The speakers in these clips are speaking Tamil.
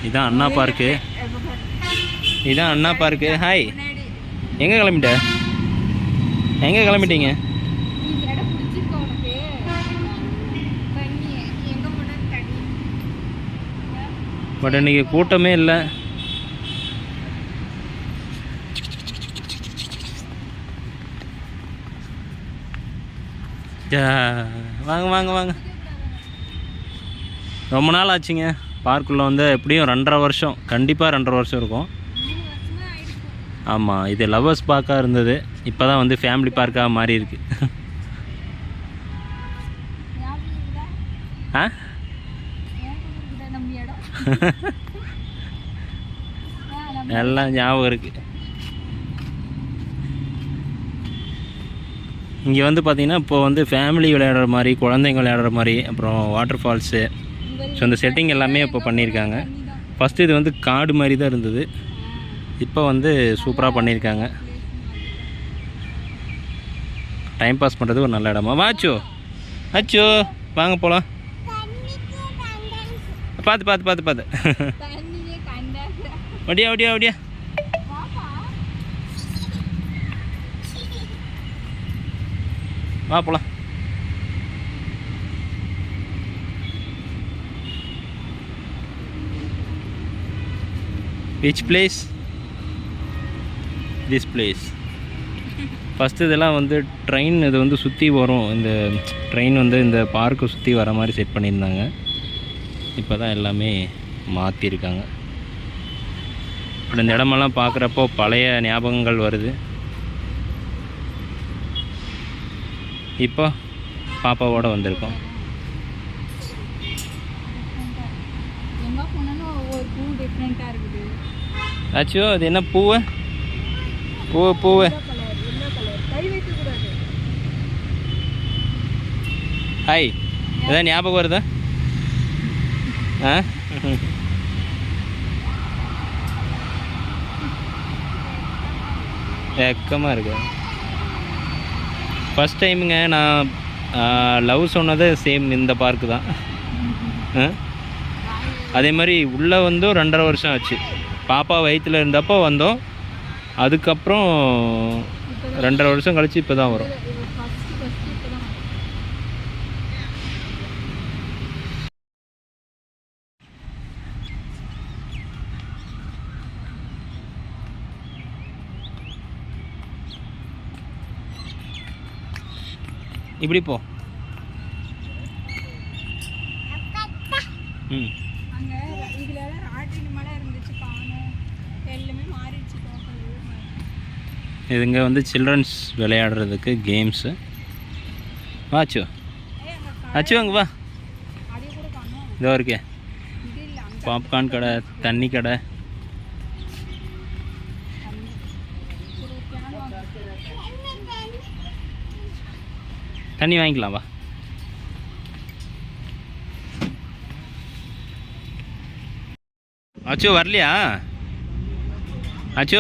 இதான் அண்ணா பார்க்கு. இதான் அண்ணா பார்க்கு. ஹாய், எங்கே கிளம்பிட்ட? எங்கே கிளம்பிட்டீங்க? பட் இன்னைக்கு கூட்டமே இல்லை. வாங்க வாங்க வாங்க. ரொம்ப நாள் ஆச்சுங்க பார்க்குள்ளே வந்து. எப்படியும் 2.5 வருஷம், கண்டிப்பாக 2.5 வருஷம் இருக்கும். ஆமாம், இது லவ்வர்ஸ் பார்க்காக இருந்தது, இப்போ தான் வந்து ஃபேமிலி பார்க்காக மாறி இருக்கு. ஆ எல்லாம் ஞாபகம் இருக்குது. இங்கே வந்து பார்த்திங்கன்னா இப்போ வந்து ஃபேமிலி விளையாடுற மாதிரி, குழந்தைங்க விளையாடுற மாதிரி, அப்புறம் வாட்டர் ஃபால்ஸு, ஸோ இந்த செட்டிங் எல்லாமே இப்போ பண்ணியிருக்காங்க. ஃபஸ்ட்டு இது வந்து காடு மாதிரி தான் இருந்தது, இப்போ வந்து சூப்பராக பண்ணியிருக்காங்க. டைம் பாஸ் பண்ணுறது ஒரு நல்ல இடமா. வாச்சோ அச்சோ, வாங்க போகலாம். பார்த்து பார்த்து பார்த்து பார்த்து ஒடியா ஒடியா ஒடியா. வா போலாம். Which place? This place. First இதெல்லாம் வந்து ட்ரெயின், இது வந்து சுற்றி வரும். இந்த ட்ரெயின் வந்து இந்த பார்க்கை சுற்றி வர மாதிரி செட் பண்ணியிருந்தாங்க. இப்போ தான் எல்லாமே மாற்றிருக்காங்க. இப்போ இந்த இடமெல்லாம் பார்க்குறப்போ பழைய ஞாபகங்கள் வருது. இப்போ பாப்பாவோடு வந்திருக்கோம். ஆச்சோ, அது என்ன பூவு? பூவு பூவு. ஹாய், எதாவது ஞாபகம் வருதா? ஆ வெக்கமாக இருக்கு. ஃபஸ்ட் டைமுங்க நான் லவ் சொன்னது சேம் இந்த பார்க்கு தான். அதே மாதிரி உள்ளே வந்து 2.5 வருஷம் ஆச்சு. பாப்பா வயிற்றில் இருந்தப்போ வந்தோம், அதுக்கப்புறம் 2.5 வருஷம் கழித்து இப்போ தான் வரும். இப்படி போ. ம், இதுங்க வந்து சில்ட்ரன்ஸ் விளையாடுறதுக்கு கேம்ஸு. வாச்சு அச்சு, அங்கே வா. இதோ இருக்கே பாப்கார்ன் கடை, தண்ணி கடை. தண்ணி வாங்கிக்கலாம் வா. அச்சு வரலையா? அச்சு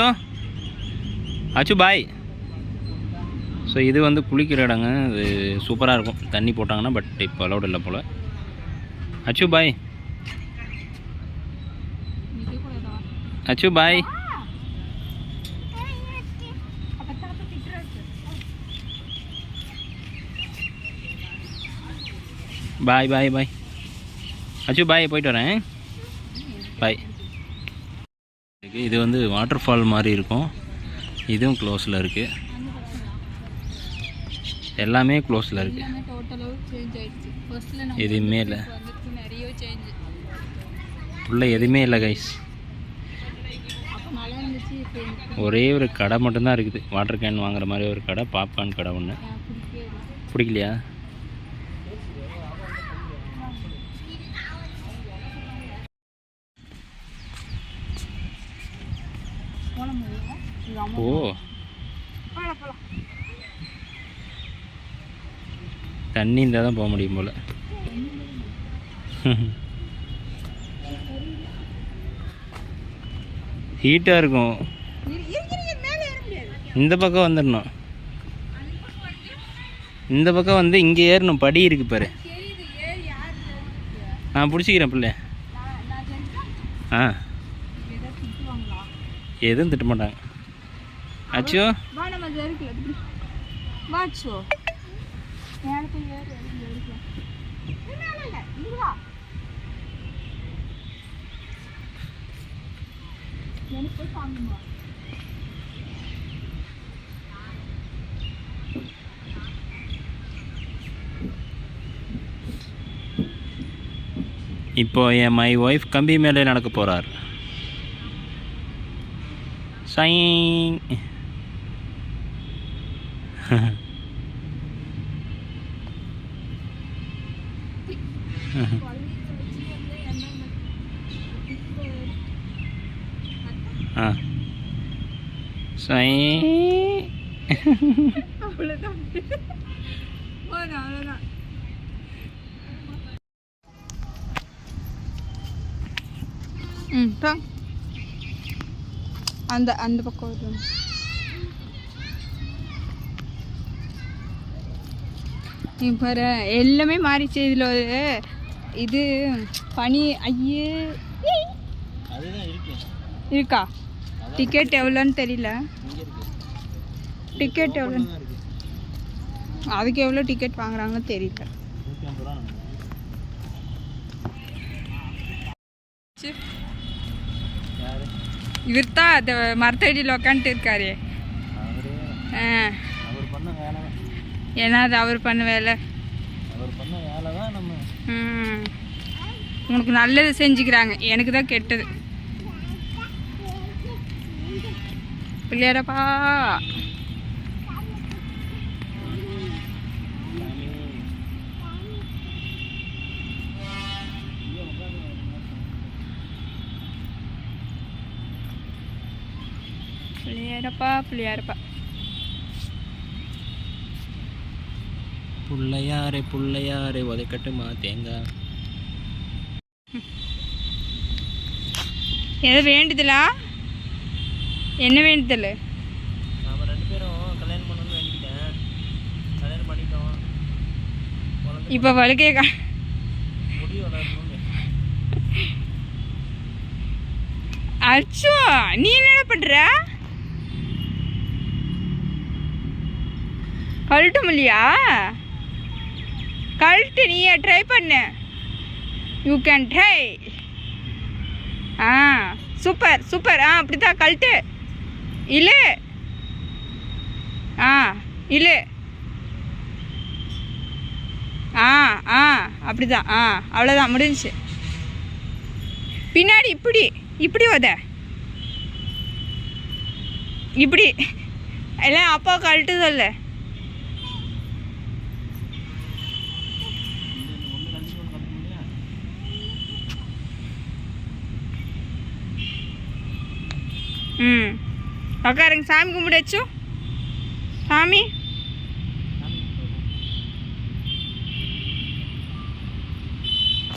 அச்சு பாய். ஸோ இது வந்து குளிக்கிற இடங்க. இது சூப்பராக இருக்கும் தண்ணி போட்டாங்கன்னா, பட் இப்போ அலௌட் இல்லை போல். அச்சு பாய். அச்சு பாய். பாய் பாய் பாய். அச்சு பாய், போயிட்டு வரேன். பாய். இது வந்து வாட்டர் ஃபால் மாதிரி இருக்கும். இதுவும் க்ளோஸில் இருக்குது, எல்லாமே க்ளோஸில் இருக்குது. எதுவுமே இல்லை உள்ள, எதுவுமே இல்லை கைஸ். ஒரே ஒரு கடை மட்டும்தான் இருக்குது, வாட்டர் கேன் வாங்குற மாதிரி ஒரு கடை, பாப்கார்ன் கடை ஒன்று. பிடிக்கலையா? ஓ, தண்ணி இருந்தால் தான் போக முடியும் போல். ஹீட்டாக இருக்கும். இந்த பக்கம் வந்துடணும், இந்த பக்கம் வந்து இங்கே ஏறணும். படி இருக்கு பாரு, நான் பிடிச்சிக்கிறேன் பிள்ளை. ஆ எதுவும் திட்ட மாட்டாங்க. அச்சோ இப்போ என் மை ஒய்ஃப் கம்பி மேலே நடக்க போகிறார். சைங். ஆ சைங். அவ்வளோதான். அந்த அந்த பக்கம் வரும். இப்போ எல்லாமே மாறிச்சு. இதில் ஒரு இது பனி ஐயே இருக்கா? டிக்கெட் எவ்வளோன்னு தெரியல. டிக்கெட் எவ்வளோ, அதுக்கு எவ்வளோ டிக்கெட் வாங்குறாங்கன்னு தெரியல. இவர் தான் அந்த மரத்தடியில் உக்காந்துட்டு இருக்காரு. ஏன்னா அது அவர் பண்ண வேலை. உனக்கு நல்லது செஞ்சுக்கிறாங்க, எனக்கு தான் கெட்டது. பிள்ளையாரப்பா பிள்ளையாரப்பா பிள்ளையாரப்பா புள்ளையாரே புள்ளையாரே உதைக்கட்டுமா தேங்காய். எது வேண்டுதலா? என்ன வேண்டுதல்? நாம 2 பேரும் கல்யாணம் பண்ணணும்னு வேண்டிக்கிட்டேன். கல்யாணம் பண்ணிட்டோம். இப்போ வழுக்கே முடி வளரணும். அச்சோ, நீ என்ன பண்ற? கழட்ட முடியா? கழட்டு, நீயே ட்ரை பண்ணு. You can try. ஆ சூப்பர் சூப்பர். ஆ அப்படி தான் கழட்டு. இழு. ஆ இழு. ஆ ஆ அப்படி தான். ஆ அவ்வளோதான், முடிஞ்சிச்சு. பின்னாடி இப்படி இப்படி உத, இப்படி எல்லாம் அப்பா கழட்டு சொல்லு. ம் உக்காருங்க, சாமி கும்பிடாச்சும். சாமி